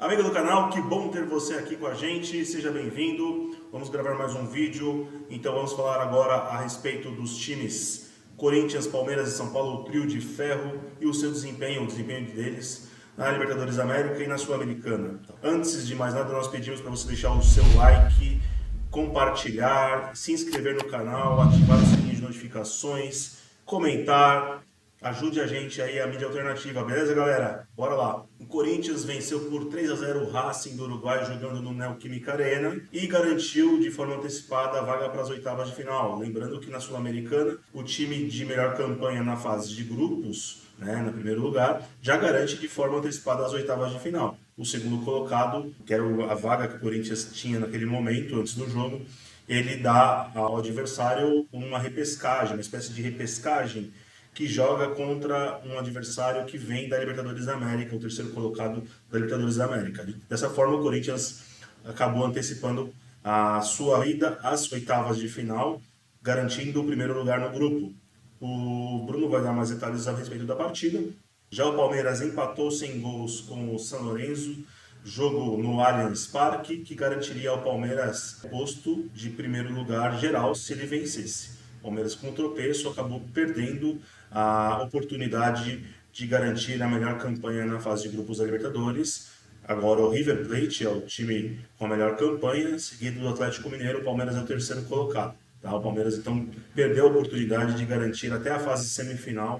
Amigo do canal, que bom ter você aqui com a gente, seja bem-vindo. Vamos gravar mais um vídeo, então vamos falar agora a respeito dos times Corinthians, Palmeiras e São Paulo, o trio de ferro e o seu desempenho, o desempenho deles na Libertadores da América e na Sul-Americana. Antes de mais nada, nós pedimos para você deixar o seu like, compartilhar, se inscrever no canal, ativar o sininho de notificações, comentar. Ajude a gente aí, a mídia alternativa, beleza, galera? Bora lá. O Corinthians venceu por 3-0 o Racing do Uruguai jogando no Neoquímica Arena e garantiu de forma antecipada a vaga para as oitavas de final. Lembrando que na Sul-Americana, o time de melhor campanha na fase de grupos, né, no primeiro lugar, já garante de forma antecipada as oitavas de final. O segundo colocado, que era a vaga que o Corinthians tinha naquele momento, antes do jogo, ele dá ao adversário uma repescagem, uma espécie de repescagem que joga contra um adversário que vem da Libertadores da América, o terceiro colocado da Libertadores da América. Dessa forma, o Corinthians acabou antecipando a sua ida às oitavas de final, garantindo o primeiro lugar no grupo. O Bruno vai dar mais detalhes a respeito da partida. Já o Palmeiras empatou sem gols com o São Lourenço, jogo no Allianz Parque, que garantiria ao Palmeiras posto de primeiro lugar geral se ele vencesse. O Palmeiras, com um tropeço, acabou perdendo a oportunidade de garantir a melhor campanha na fase de grupos da Libertadores. Agora o River Plate é o time com a melhor campanha, seguido do Atlético Mineiro. O Palmeiras é o terceiro colocado. Tá? O Palmeiras então perdeu a oportunidade de garantir até a fase semifinal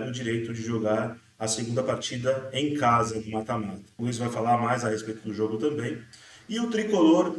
o direito de jogar a segunda partida em casa, no mata-mata. O Luiz vai falar mais a respeito do jogo também. E o tricolor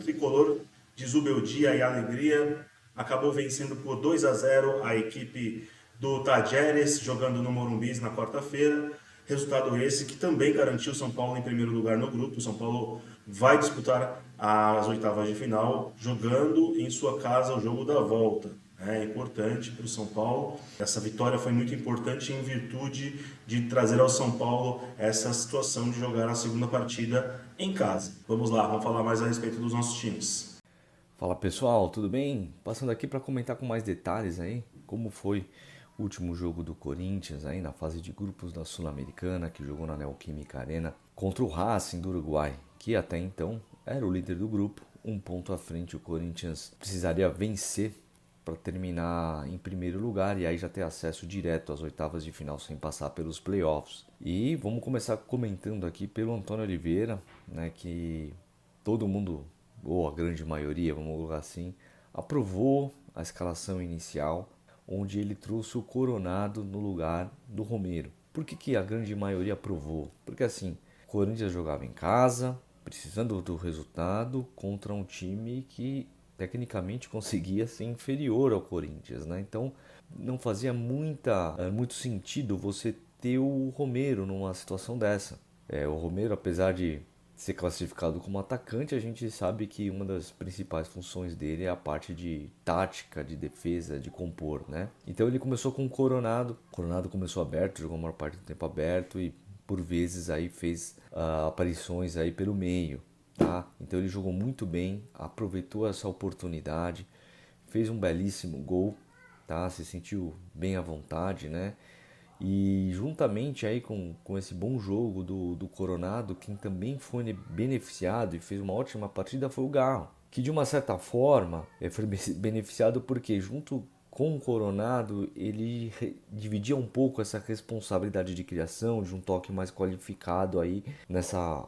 de Zubeldia e Alegria, acabou vencendo por 2-0 a equipe do Tajeres, jogando no Morumbi na quarta-feira. Resultado esse que também garantiu São Paulo em primeiro lugar no grupo. O São Paulo vai disputar as oitavas de final, jogando em sua casa o jogo da volta. É importante para o São Paulo. Essa vitória foi muito importante em virtude de trazer ao São Paulo essa situação de jogar a segunda partida em casa. Vamos lá, vamos falar mais a respeito dos nossos times. Fala pessoal, tudo bem? Passando aqui para comentar com mais detalhes aí como foi o último jogo do Corinthians aí na fase de grupos da Sul-Americana, que jogou na Neoquímica Arena contra o Racing do Uruguai, que até então era o líder do grupo, um ponto à frente. O Corinthians precisaria vencer para terminar em primeiro lugar e aí já ter acesso direto às oitavas de final sem passar pelos playoffs. E vamos começar comentando aqui pelo Antônio Oliveira, né, que todo mundo, ou a grande maioria, vamos colocar assim, aprovou a escalação inicial, onde ele trouxe o Coronado no lugar do Romero. Por que a grande maioria aprovou? Porque assim, o Corinthians jogava em casa, precisando do resultado, contra um time que tecnicamente conseguia ser inferior ao Corinthians, né? Então não fazia muito sentido você ter o Romero numa situação dessa. O Romero, apesar de ser classificado como atacante, a gente sabe que uma das principais funções dele é a parte de tática, de defesa, de compor, né? Então ele começou com o Coronado. O Coronado começou aberto, jogou a maior parte do tempo aberto e por vezes aí fez aparições aí pelo meio, tá? Então ele jogou muito bem, aproveitou essa oportunidade, fez um belíssimo gol, tá? Se sentiu bem à vontade, né? E juntamente aí com esse bom jogo do Coronado, quem também foi beneficiado e fez uma ótima partida foi o Garro, que de uma certa forma foi beneficiado porque junto com o Coronado ele dividia um pouco essa responsabilidade de criação, de um toque mais qualificado aí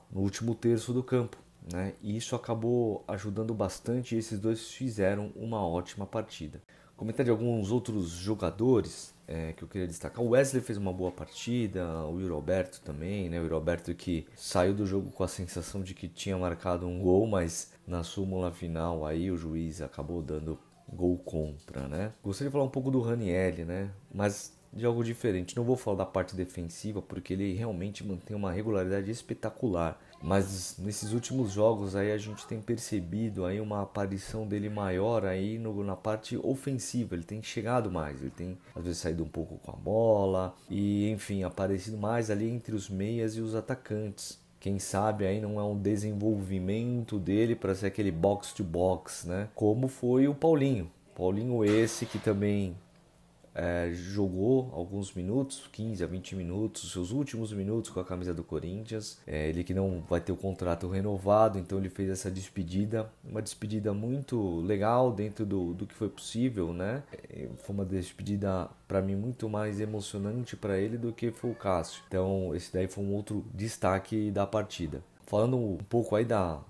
no último terço do campo, né? E isso acabou ajudando bastante e esses dois fizeram uma ótima partida. Comentar de alguns outros jogadores que eu queria destacar. O Wesley fez uma boa partida, o Yuri Alberto também, né? O Yuri Alberto que saiu do jogo com a sensação de que tinha marcado um gol, mas na súmula final aí o juiz acabou dando gol contra, né? Gostaria de falar um pouco do Ranieri, né? Mas de algo diferente. Não vou falar da parte defensiva porque ele realmente mantém uma regularidade espetacular. Mas nesses últimos jogos aí a gente tem percebido aí uma aparição dele maior aí na parte ofensiva. Ele tem chegado mais, ele tem às vezes saído um pouco com a bola e enfim, aparecido mais ali entre os meias e os atacantes. Quem sabe aí não é um desenvolvimento dele para ser aquele box to box, né? Como foi o Paulinho. Paulinho esse que também jogou alguns minutos, 15 a 20 minutos, seus últimos minutos com a camisa do Corinthians. Ele que não vai ter o contrato renovado, então ele fez essa despedida, uma despedida muito legal dentro do que foi possível, né? Foi uma despedida para mim muito mais emocionante para ele do que foi o Cássio. Então esse daí foi um outro destaque da partida. Falando um pouco aí da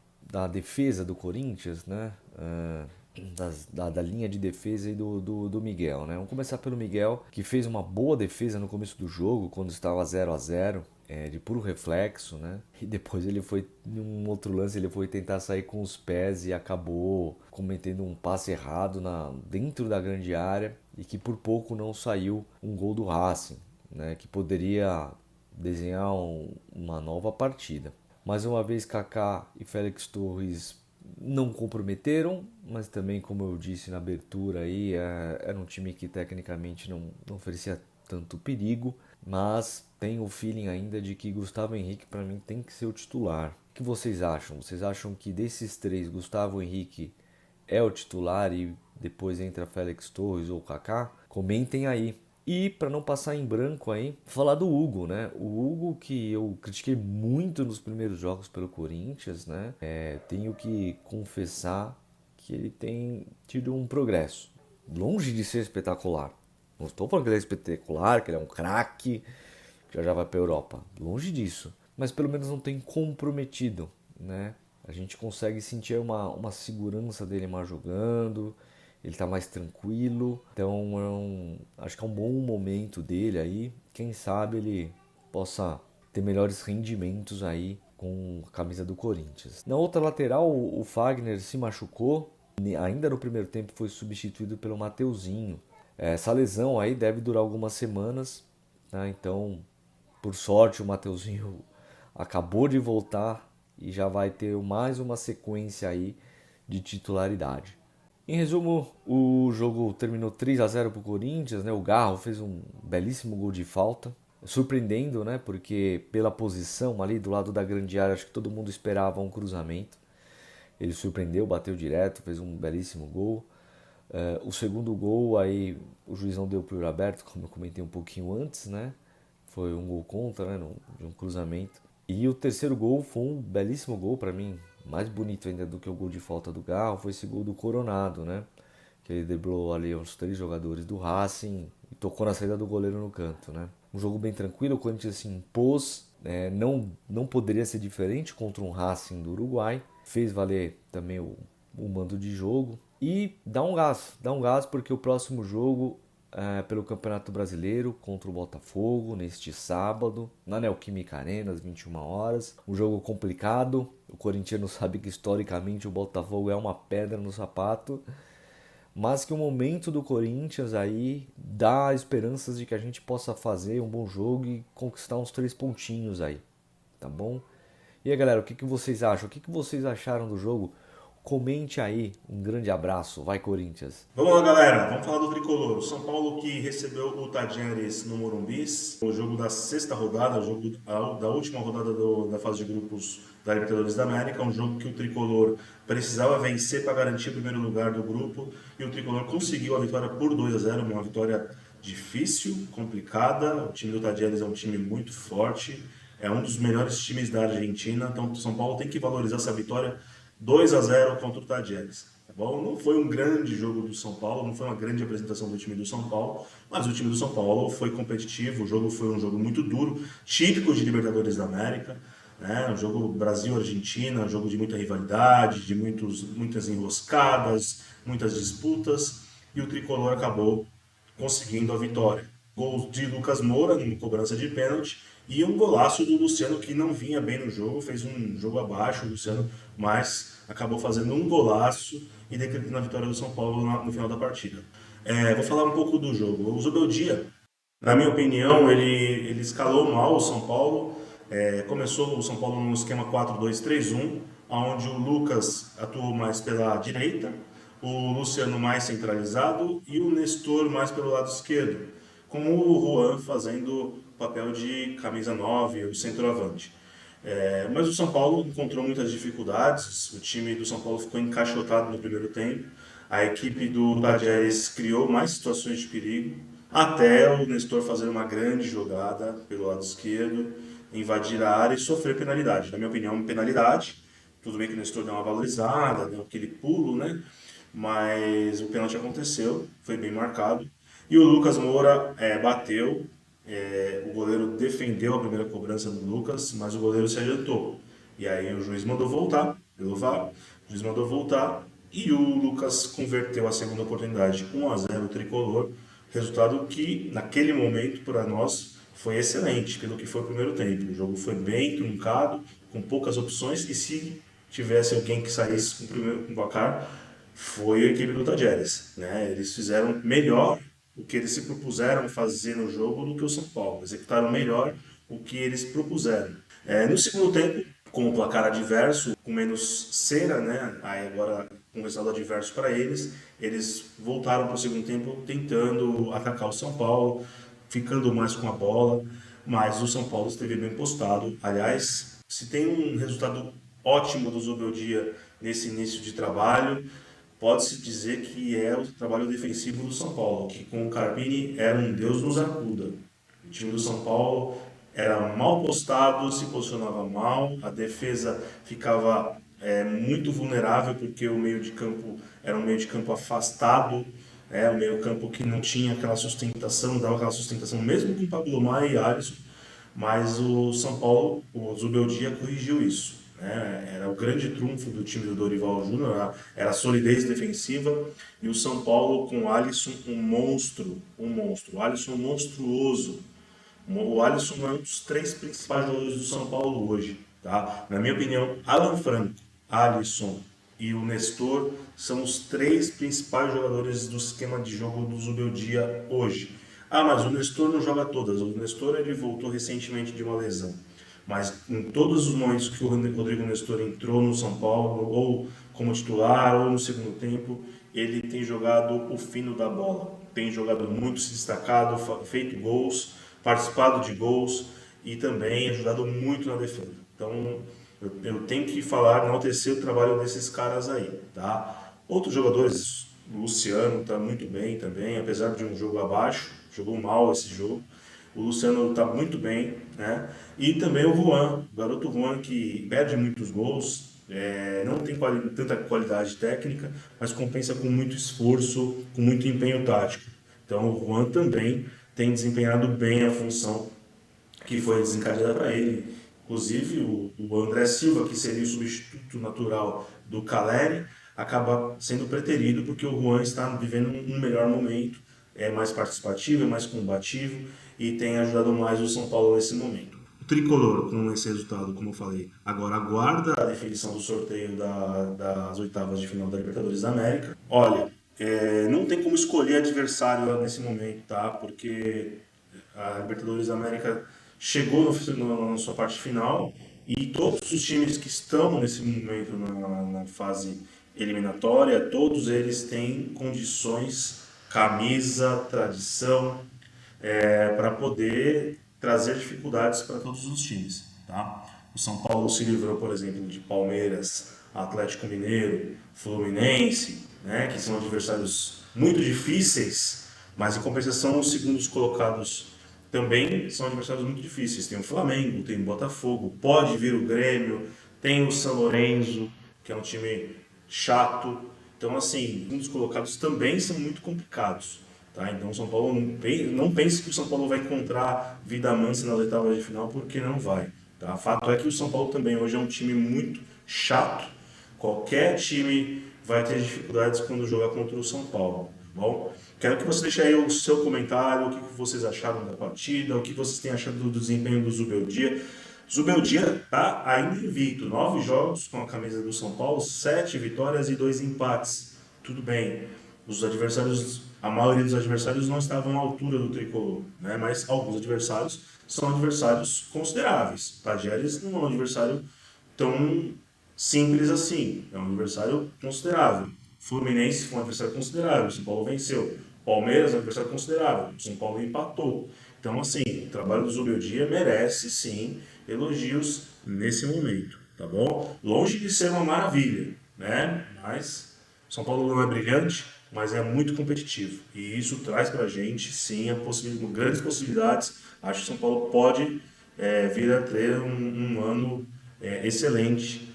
defesa do Corinthians, né? Da linha de defesa e do Miguel, né? Vamos começar pelo Miguel, que fez uma boa defesa no começo do jogo, quando estava 0-0, de puro reflexo, né? E depois ele foi, em um outro lance, ele foi tentar sair com os pés e acabou cometendo um passe errado dentro da grande área e que por pouco não saiu um gol do Racing, né? Que poderia desenhar uma nova partida. Mais uma vez, Kaká e Félix Torres não comprometeram, mas também, como eu disse na abertura aí, era um time que tecnicamente não oferecia tanto perigo, mas tem o feeling ainda de que Gustavo Henrique para mim tem que ser o titular. O que vocês acham? Vocês acham que desses três, Gustavo Henrique é o titular e depois entra Félix Torres ou Kaká? Comentem aí. E para não passar em branco aí, falar do Hugo, né? O Hugo que eu critiquei muito nos primeiros jogos pelo Corinthians, né? Tenho que confessar que ele tem tido um progresso. Longe de ser espetacular. Não estou falando que ele é espetacular, que ele é um craque, que já vai para a Europa. Longe disso. Mas pelo menos não tem comprometido, né? A gente consegue sentir uma segurança dele mais jogando, ele está mais tranquilo, então acho que é um bom momento dele aí. Quem sabe ele possa ter melhores rendimentos aí com a camisa do Corinthians. Na outra lateral, o Fagner se machucou, ainda no primeiro tempo foi substituído pelo Mateuzinho. Essa lesão aí deve durar algumas semanas, né? Então, por sorte, o Mateuzinho acabou de voltar e já vai ter mais uma sequência aí de titularidade. Em resumo, o jogo terminou 3-0 para o Corinthians, né? O Garro fez um belíssimo gol de falta, surpreendendo, né? Porque pela posição ali do lado da grande área, acho que todo mundo esperava um cruzamento. Ele surpreendeu, bateu direto, fez um belíssimo gol. O segundo gol aí o juizão deu para o aberto, como eu comentei um pouquinho antes, né? Foi um gol contra, né? De um cruzamento. E o terceiro gol foi um belíssimo gol para mim, mais bonito ainda do que o gol de falta do Garro, foi esse gol do Coronado, né? Que ele driblou ali os três jogadores do Racing e tocou na saída do goleiro no canto, né? Um jogo bem tranquilo, o Corinthians se impôs, não poderia ser diferente contra um Racing do Uruguai, fez valer também o mando de jogo e dá um gás porque o próximo jogo pelo Campeonato Brasileiro contra o Botafogo neste sábado, na Neoquímica Arena, às 21 horas. Um jogo complicado, o corintiano sabe que historicamente o Botafogo é uma pedra no sapato, mas que o momento do Corinthians aí dá esperanças de que a gente possa fazer um bom jogo e conquistar uns 3 pontinhos aí, tá bom? E aí galera, o que vocês acham? O que vocês acharam do jogo? Comente aí, um grande abraço, vai Corinthians! Vamos lá, galera. Vamos falar do Tricolor. O São Paulo que recebeu o Tajeres no Morumbi. O jogo da sexta rodada, o jogo da última rodada da fase de grupos da Libertadores da América. Um jogo que o Tricolor precisava vencer para garantir o primeiro lugar do grupo. E o Tricolor conseguiu a vitória por 2-0. Uma vitória difícil, complicada. O time do Tajeres é um time muito forte. É um dos melhores times da Argentina. Então o São Paulo tem que valorizar essa vitória 2-0 contra o Tajeres. Tá bom? Não foi um grande jogo do São Paulo, não foi uma grande apresentação do time do São Paulo, mas o time do São Paulo foi competitivo, o jogo foi um jogo muito duro, típico de Libertadores da América, né? Um jogo Brasil-Argentina, um jogo de muita rivalidade, de muitas enroscadas, muitas disputas, e o Tricolor acabou conseguindo a vitória. Gol de Lucas Moura, numa cobrança de pênalti, e um golaço do Luciano, que não vinha bem no jogo, fez um jogo abaixo, o Luciano, mas acabou fazendo um golaço e decretando a vitória do São Paulo no final da partida. Vou falar um pouco do jogo. O Zubeldia, na minha opinião, ele escalou mal o São Paulo. Começou o São Paulo num esquema 4-2-3-1, onde o Lucas atuou mais pela direita, o Luciano mais centralizado e o Nestor mais pelo lado esquerdo, com o Juan fazendo papel de camisa 9, o centroavante. Mas o São Paulo encontrou muitas dificuldades, o time do São Paulo ficou encaixotado no primeiro tempo, a equipe do Tajeres criou mais situações de perigo, até o Nestor fazer uma grande jogada pelo lado esquerdo, invadir a área e sofrer penalidade. Na minha opinião, penalidade. Tudo bem que o Nestor deu uma valorizada, deu aquele pulo, né? Mas o pênalti aconteceu, foi bem marcado. E o Lucas Moura bateu, o goleiro defendeu a primeira cobrança do Lucas, mas o goleiro se adiantou. E aí o juiz mandou voltar, pelo VAR, o juiz mandou voltar e o Lucas converteu a segunda oportunidade 1-0 tricolor, resultado que naquele momento para nós foi excelente, pelo que foi o primeiro tempo. O jogo foi bem truncado, com poucas opções e se tivesse alguém que saísse com o primeiro com o placar, foi a equipe do Tajeres, né? Eles fizeram melhor o que eles se propuseram fazer no jogo do que o São Paulo. Executaram melhor o que eles propuseram. No segundo tempo, com o placar adverso, com menos cera, né? Aí agora com o resultado adverso para eles, eles voltaram para o segundo tempo tentando atacar o São Paulo, ficando mais com a bola, mas o São Paulo esteve bem postado. Aliás, se tem um resultado ótimo do Zubeldia nesse início de trabalho, pode-se dizer que é o trabalho defensivo do São Paulo, que com o Carpini era um Deus nos acuda. O time do São Paulo era mal postado, se posicionava mal, a defesa ficava muito vulnerável porque o meio de campo era um meio de campo afastado, um meio campo que não tinha aquela sustentação, dava aquela sustentação mesmo com Pablo Maia e Alisson, mas o São Paulo, o Zubeldia corrigiu isso. Né? Era o grande trunfo do time do Dorival Júnior, era a solidez defensiva, e o São Paulo com o Alisson um monstro, um monstro. O Alisson monstruoso. O Alisson é um dos três principais jogadores do São Paulo hoje. Tá? Na minha opinião, Alan Franco, Alisson e o Nestor são os três principais jogadores do esquema de jogo do Zubeldia hoje. Ah, mas o Nestor não joga todas. O Nestor ele voltou recentemente de uma lesão. Mas em todos os momentos que o Rodrigo Nestor entrou no São Paulo, ou como titular, ou no segundo tempo, ele tem jogado o fino da bola. Tem jogado muito, se destacado, feito gols, participado de gols e também ajudado muito na defesa. Então, eu tenho que falar, enaltecer o trabalho desses caras aí, tá? Outros jogadores, o Luciano está muito bem também, apesar de um jogo abaixo, jogou mal esse jogo. O Luciano está muito bem, né? E também o Juan, o garoto Juan que perde muitos gols, não tem tanta qualidade técnica, mas compensa com muito esforço, com muito empenho tático. Então o Juan também tem desempenhado bem a função que foi desencadeada para ele. Inclusive o André Silva, que seria o substituto natural do Caleri, acaba sendo preterido porque o Juan está vivendo um melhor momento, é mais participativo, é mais combativo e tem ajudado mais o São Paulo nesse momento. O Tricolor, com esse resultado, como eu falei, agora aguarda a definição do sorteio das oitavas de final da Libertadores da América. Olha, não tem como escolher adversário nesse momento, tá? Porque a Libertadores da América chegou na sua parte final e todos os times que estão nesse momento na fase eliminatória, todos eles têm condições, camisa, tradição, para poder trazer dificuldades para todos os times. Tá? O São Paulo se livrou, por exemplo, de Palmeiras, Atlético Mineiro, Fluminense, né, que são adversários muito difíceis, mas em compensação os segundos colocados também são adversários muito difíceis. Tem o Flamengo, tem o Botafogo, pode vir o Grêmio, tem o São Lourenço, que é um time chato. Então, assim, os colocados também são muito complicados. Tá? Então, o São Paulo não pense que o São Paulo vai encontrar vida mansa nas oitavas de final, porque não vai. Tá? Fato é que o São Paulo também hoje é um time muito chato. Qualquer time vai ter dificuldades quando jogar contra o São Paulo. Tá bom? Quero que você deixe aí o seu comentário, o que vocês acharam da partida, o que vocês têm achado do desempenho do Zubeldia. Zubeldia está ainda invicto, 9 jogos com a camisa do São Paulo, 7 vitórias e 2 empates. Tudo bem, os adversários, a maioria dos adversários não estavam à altura do tricolor, né? Mas alguns adversários são adversários consideráveis. Tajeres não é um adversário tão simples assim, é um adversário considerável. Fluminense foi um adversário considerável, o São Paulo venceu. Palmeiras é um adversário considerável, o São Paulo empatou. Então, assim, o trabalho do Zubeldia merece, sim, elogios nesse momento, tá bom? Longe de ser uma maravilha, né? Mas São Paulo não é brilhante, mas é muito competitivo. E isso traz para a gente, sim, grandes possibilidades. Acho que São Paulo pode vir a ter um ano excelente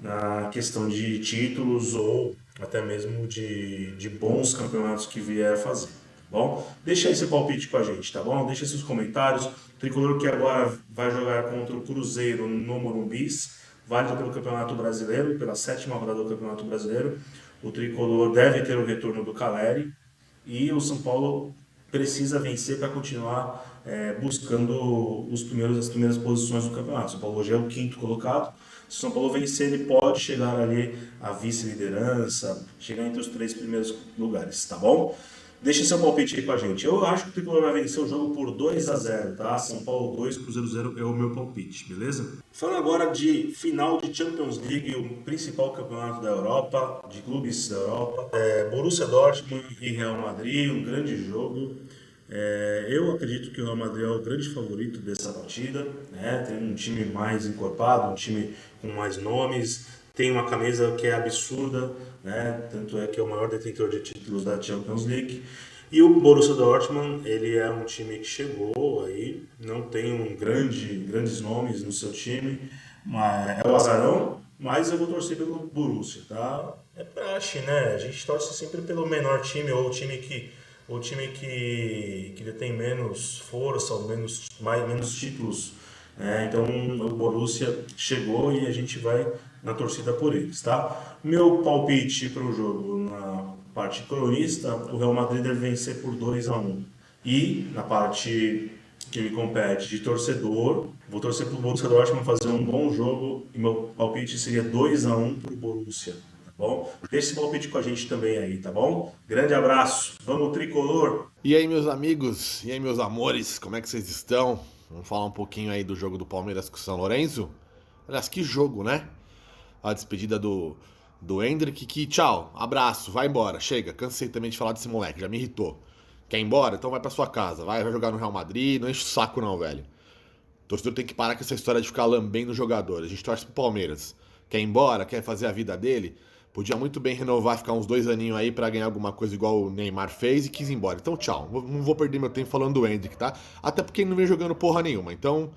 na questão de títulos ou até mesmo de bons campeonatos que vier a fazer. Tá bom? Deixa aí seu palpite com a gente, tá bom? Deixa seus comentários. O Tricolor que agora vai jogar contra o Cruzeiro no Morumbis, válido pelo Campeonato Brasileiro, pela 7ª rodada do Campeonato Brasileiro. O Tricolor deve ter o retorno do Caleri e o São Paulo precisa vencer para continuar buscando as primeiras posições do campeonato. O São Paulo hoje é o 5º colocado. Se o São Paulo vencer, ele pode chegar ali à vice-liderança, chegar entre os 3 primeiros lugares, tá bom? Deixa seu palpite aí com a gente. Eu acho que o Tricolor vai vencer o jogo por 2-0, tá? São Paulo 2, Cruzeiro 0 é o meu palpite, beleza? Falando agora de final de Champions League, o principal campeonato da Europa, de clubes da Europa. Borussia Dortmund e Real Madrid, um grande jogo. Eu acredito que o Real Madrid é o grande favorito dessa partida, né? Tem um time mais encorpado, um time com mais nomes, tem uma camisa que é absurda, né? Tanto é que é o maior detentor de títulos da Champions League. E o Borussia Dortmund, ele é um time que chegou aí, não tem grandes nomes no seu time, mas é o azarão, mas eu vou torcer pelo Borussia, tá? É praxe, né? A gente torce sempre pelo menor time ou o time que detém menos força ou menos títulos. Então o Borussia chegou e a gente vai na torcida por eles, tá? Meu palpite para o jogo na parte cronista, o Real Madrid deve vencer por 2-1. E na parte que me compete de torcedor, vou torcer para o Borussia Dortmund fazer um bom jogo e meu palpite seria 2-1 para o Borussia. Tá bom? Deixe esse palpite com a gente também aí, tá bom? Grande abraço, vamos Tricolor! E aí, meus amigos, e aí, meus amores, como é que vocês estão? Vamos falar um pouquinho aí do jogo do Palmeiras com o São Lourenço? Aliás, que jogo, né? A despedida do Endrick, que tchau, abraço, vai embora, chega, cansei também de falar desse moleque, já me irritou. Quer ir embora? Então vai pra sua casa, vai jogar no Real Madrid, não enche o saco não, velho. O torcedor tem que parar com essa história de ficar lambendo o jogador, a gente torce pro Palmeiras. Quer ir embora, quer fazer a vida dele? Podia muito bem renovar, ficar uns 2 aninhos aí pra ganhar alguma coisa igual o Neymar fez e quis ir embora. Então tchau, não vou perder meu tempo falando do Endrick, tá? Até porque ele não vem jogando porra nenhuma, então...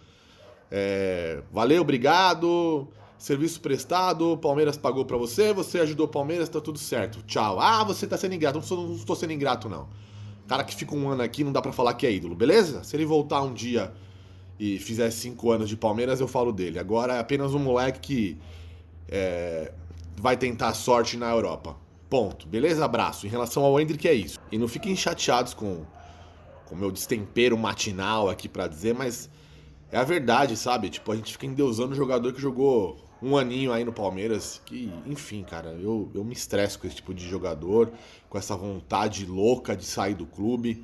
valeu, obrigado, serviço prestado, o Palmeiras pagou pra você, você ajudou o Palmeiras, tá tudo certo, tchau. Ah, você tá sendo ingrato, não estou sendo ingrato não. Cara que fica um ano aqui não dá pra falar que é ídolo, beleza? Se ele voltar um dia e fizer 5 anos de Palmeiras, eu falo dele. Agora é apenas um moleque que vai tentar sorte na Europa. Ponto, beleza? Abraço. Em relação ao Endrick é isso. E não fiquem chateados com o meu destempero matinal aqui pra dizer, mas é a verdade, sabe? Tipo, a gente fica endeusando o jogador que jogou um aninho aí no Palmeiras, que, enfim, cara, eu me estresso com esse tipo de jogador, com essa vontade louca de sair do clube.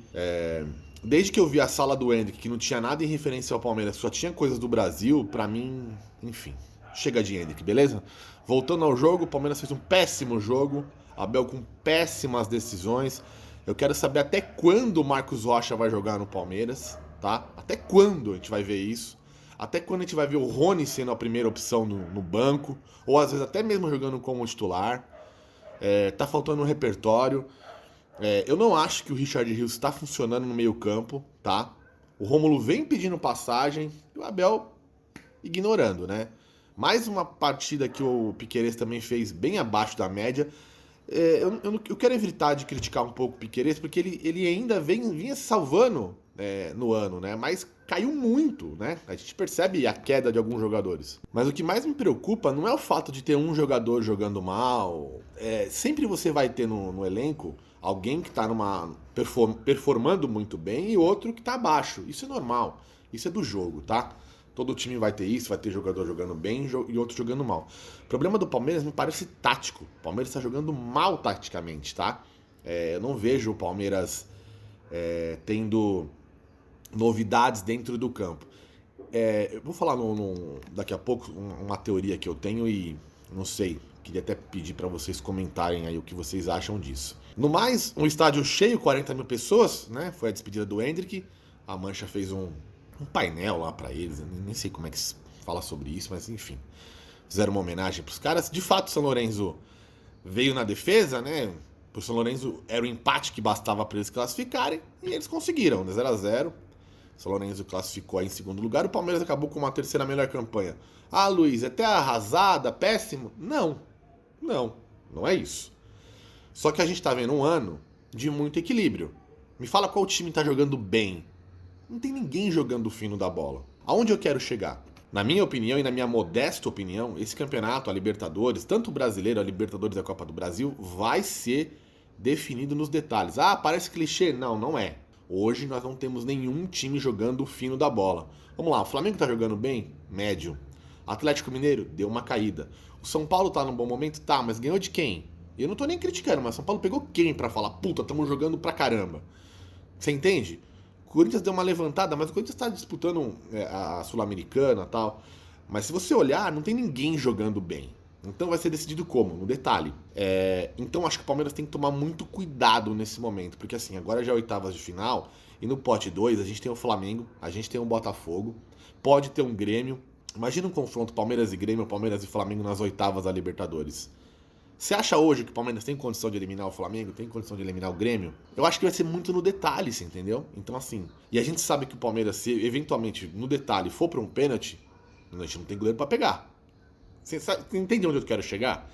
Desde que eu vi a sala do Endrick, que não tinha nada em referência ao Palmeiras, só tinha coisas do Brasil, pra mim, enfim, chega de Endrick, beleza? Voltando ao jogo, o Palmeiras fez um péssimo jogo, Abel com péssimas decisões. Eu quero saber até quando o Marcos Rocha vai jogar no Palmeiras, tá? Até quando a gente vai ver isso? Até quando a gente vai ver o Rony sendo a primeira opção no banco? Ou às vezes até mesmo jogando como titular? Tá faltando um repertório. Eu não acho que o Richard Rios está funcionando no meio campo, tá? O Rômulo vem pedindo passagem e o Abel ignorando, né? Mais uma partida que o Piquerez também fez bem abaixo da média. Eu quero evitar de criticar um pouco o Piquerez, porque ele ainda vinha se salvando no ano, né? Mas caiu muito, né? A gente percebe a queda de alguns jogadores. Mas o que mais me preocupa não é o fato de ter um jogador jogando mal. Sempre você vai ter no elenco alguém que tá performando muito bem e outro que tá abaixo. Isso é normal. Isso é do jogo, tá? Todo time vai ter isso, vai ter jogador jogando bem e outro jogando mal. O problema do Palmeiras me parece tático. O Palmeiras está jogando mal taticamente, tá? Eu não vejo o Palmeiras tendo novidades dentro do campo. Eu vou falar daqui a pouco uma teoria que eu tenho e não sei, queria até pedir para vocês comentarem aí o que vocês acham disso. No mais, um estádio cheio, 40 mil pessoas, né? Foi a despedida do Endrick. A Mancha fez um painel lá pra eles, eu nem sei como é que se fala sobre isso, mas enfim, fizeram uma homenagem pros caras. De fato, São Lourenço veio na defesa, né? Pro São Lourenço era o empate que bastava para eles classificarem e eles conseguiram, 0-0. São Lourenço classificou aí em segundo lugar, o Palmeiras acabou com uma terceira melhor campanha. Ah, Luiz, até arrasada, péssimo? Não é isso. Só que a gente tá vendo um ano de muito equilíbrio. Me fala qual time tá jogando bem. Não tem ninguém jogando o fino da bola. Aonde eu quero chegar? Na minha opinião e na minha modesta opinião, esse campeonato, a Libertadores, tanto o brasileiro, a Libertadores e a Copa do Brasil, vai ser definido nos detalhes. Ah, parece clichê. Não é. Hoje nós não temos nenhum time jogando o fino da bola. Vamos lá, o Flamengo tá jogando bem? Médio. Atlético Mineiro deu uma caída. O São Paulo tá num bom momento? Tá, mas ganhou de quem? Eu não tô nem criticando, mas São Paulo pegou quem pra falar, puta, tamo jogando pra caramba? Você entende? O Corinthians deu uma levantada, mas o Corinthians tá disputando a Sul-Americana e tal. Mas se você olhar, não tem ninguém jogando bem. Então vai ser decidido como? No detalhe. Então acho que o Palmeiras tem que tomar muito cuidado nesse momento. Porque assim, agora já é oitavas de final. E no pote 2 a gente tem o Flamengo, a gente tem o Botafogo. Pode ter um Grêmio. Imagina um confronto Palmeiras e Grêmio, Palmeiras e Flamengo nas oitavas da Libertadores. Você acha hoje que o Palmeiras tem condição de eliminar o Flamengo? Tem condição de eliminar o Grêmio? Eu acho que vai ser muito no detalhe, você entendeu? Então assim, e a gente sabe que o Palmeiras, se eventualmente no detalhe for para um pênalti, a gente não tem goleiro para pegar. Você entende onde eu quero chegar?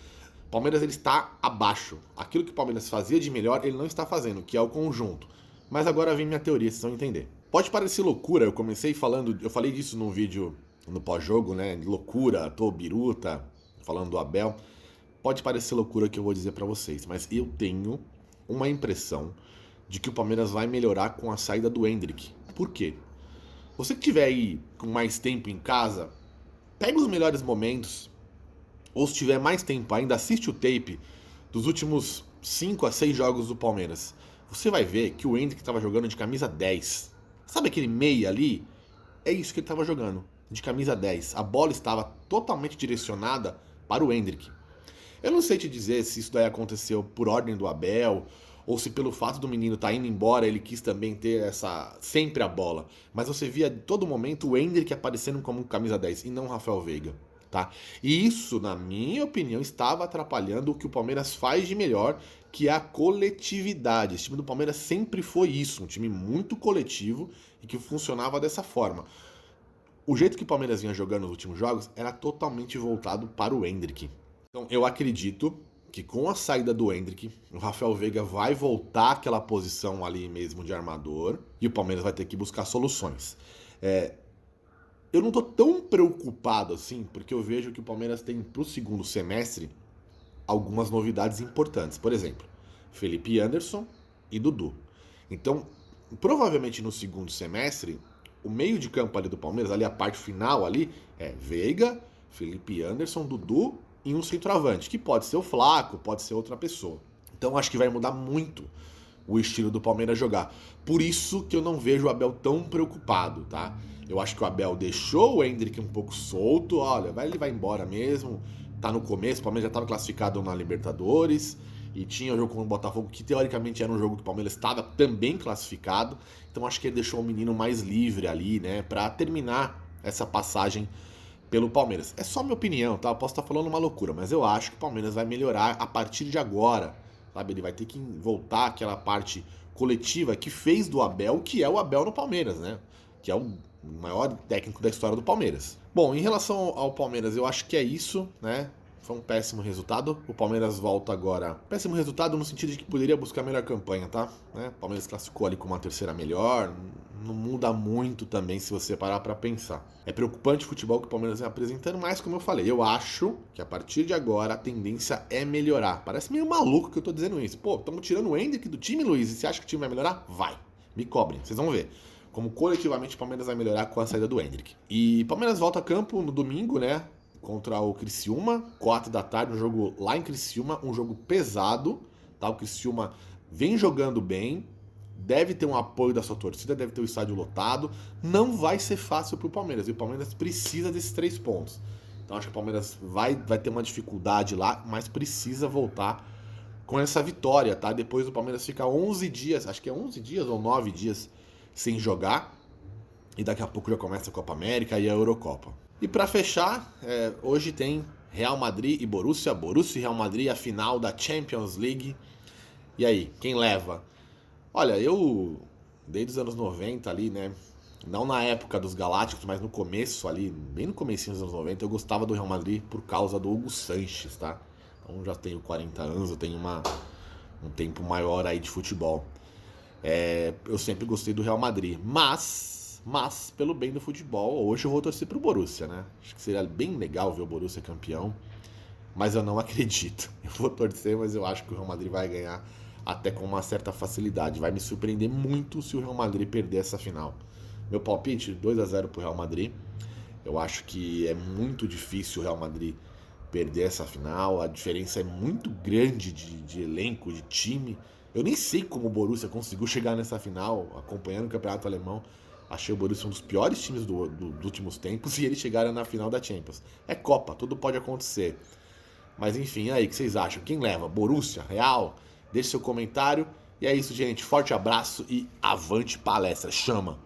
O Palmeiras ele está abaixo. Aquilo que o Palmeiras fazia de melhor, ele não está fazendo, que é o conjunto. Mas agora vem minha teoria, vocês vão entender. Pode parecer loucura, eu falei disso num vídeo no pós-jogo, né? Loucura, tô biruta, falando do Abel. Pode parecer loucura o que eu vou dizer pra vocês, mas eu tenho uma impressão de que o Palmeiras vai melhorar com a saída do Endrick. Por quê? Você que tiver aí com mais tempo em casa, pega os melhores momentos, ou se tiver mais tempo ainda, assiste o tape dos últimos 5 a 6 jogos do Palmeiras. Você vai ver que o Endrick estava jogando de camisa 10. Sabe aquele meia ali? É isso que ele estava jogando, de camisa 10. A bola estava totalmente direcionada para o Endrick. Eu não sei te dizer se isso daí aconteceu por ordem do Abel, ou se pelo fato do menino estar indo embora, ele quis também ter sempre a bola. Mas você via a todo momento o Endrick aparecendo como camisa 10 e não o Rafael Veiga. Tá? E isso, na minha opinião, estava atrapalhando o que o Palmeiras faz de melhor, que é a coletividade. Esse time do Palmeiras sempre foi isso, um time muito coletivo e que funcionava dessa forma. O jeito que o Palmeiras vinha jogando nos últimos jogos era totalmente voltado para o Endrick. Então eu acredito que com a saída do Endrick, o Rafael Veiga vai voltar àquela posição ali mesmo de armador e o Palmeiras vai ter que buscar soluções. Eu não tô tão preocupado assim, porque eu vejo que o Palmeiras tem pro segundo semestre algumas novidades importantes. Por exemplo, Felipe Anderson e Dudu. Então, provavelmente no segundo semestre, o meio de campo ali do Palmeiras, ali a parte final ali, é Veiga, Felipe Anderson, Dudu e um centroavante, que pode ser o Flaco, pode ser outra pessoa. Então acho que vai mudar muito o estilo do Palmeiras jogar. Por isso que eu não vejo o Abel tão preocupado, tá? Eu acho que o Abel deixou o Endrick um pouco solto, olha, ele vai embora mesmo, tá no começo, o Palmeiras já estava classificado na Libertadores, e tinha o jogo com o Botafogo, que teoricamente era um jogo que o Palmeiras estava também classificado, então acho que ele deixou o menino mais livre ali, né, pra terminar essa passagem pelo Palmeiras. É só minha opinião, tá? Eu posso estar falando uma loucura, mas eu acho que o Palmeiras vai melhorar a partir de agora, sabe? Ele vai ter que voltar àquela parte coletiva que fez do Abel, que é o Abel no Palmeiras, né? Que é o maior técnico da história do Palmeiras. Bom, em relação ao Palmeiras, eu acho que é isso, né? Foi um péssimo resultado. O Palmeiras volta agora. Péssimo resultado no sentido de que poderia buscar a melhor campanha, tá? O Palmeiras classificou ali com uma terceira melhor. Não muda muito também se você parar pra pensar. É preocupante o futebol que o Palmeiras vem apresentando, mas como eu falei, eu acho que a partir de agora a tendência é melhorar. Parece meio maluco que eu tô dizendo isso. Pô, estamos tirando o Endrick do time, Luiz, e você acha que o time vai melhorar? Vai. Me cobrem, vocês vão ver como coletivamente o Palmeiras vai melhorar com a saída do Endrick. E o Palmeiras volta a campo no domingo, né? Contra o Criciúma, 4 da tarde, um jogo lá em Criciúma, um jogo pesado, tá? O Criciúma vem jogando bem, deve ter um apoio da sua torcida, deve ter o estádio lotado, não vai ser fácil pro Palmeiras, e o Palmeiras precisa desses 3 pontos. Então acho que o Palmeiras vai ter uma dificuldade lá, mas precisa voltar com essa vitória, tá? Depois o Palmeiras fica 11 dias, acho que é 11 dias ou 9 dias sem jogar, e daqui a pouco já começa a Copa América e a Eurocopa. E para fechar, hoje tem Real Madrid e Borussia e Real Madrid, a final da Champions League. E aí, quem leva? Olha, eu, desde os anos 90 ali, né? Não na época dos Galácticos, mas no começo ali, bem no comecinho dos anos 90, eu gostava do Real Madrid por causa do Hugo Sanches, tá? Então já tenho 40 anos, eu tenho um tempo maior aí de futebol. Eu sempre gostei do Real Madrid, mas pelo bem do futebol, hoje eu vou torcer pro Borussia, né? Acho que seria bem legal ver o Borussia campeão, mas eu não acredito. Eu vou torcer, mas eu acho que o Real Madrid vai ganhar até com uma certa facilidade. Vai me surpreender muito se o Real Madrid perder essa final. Meu palpite, 2-0 pro Real Madrid. Eu acho que é muito difícil o Real Madrid perder essa final. A diferença é muito grande de elenco, de time. Eu nem sei como o Borussia conseguiu chegar nessa final, acompanhando o campeonato alemão. Achei o Borussia um dos piores times dos últimos tempos e eles chegaram na final da Champions. É Copa, tudo pode acontecer. Mas enfim, e aí, o que vocês acham? Quem leva? Borussia? Real? Deixe seu comentário. E é isso, gente. Forte abraço e avante palestra. Chama!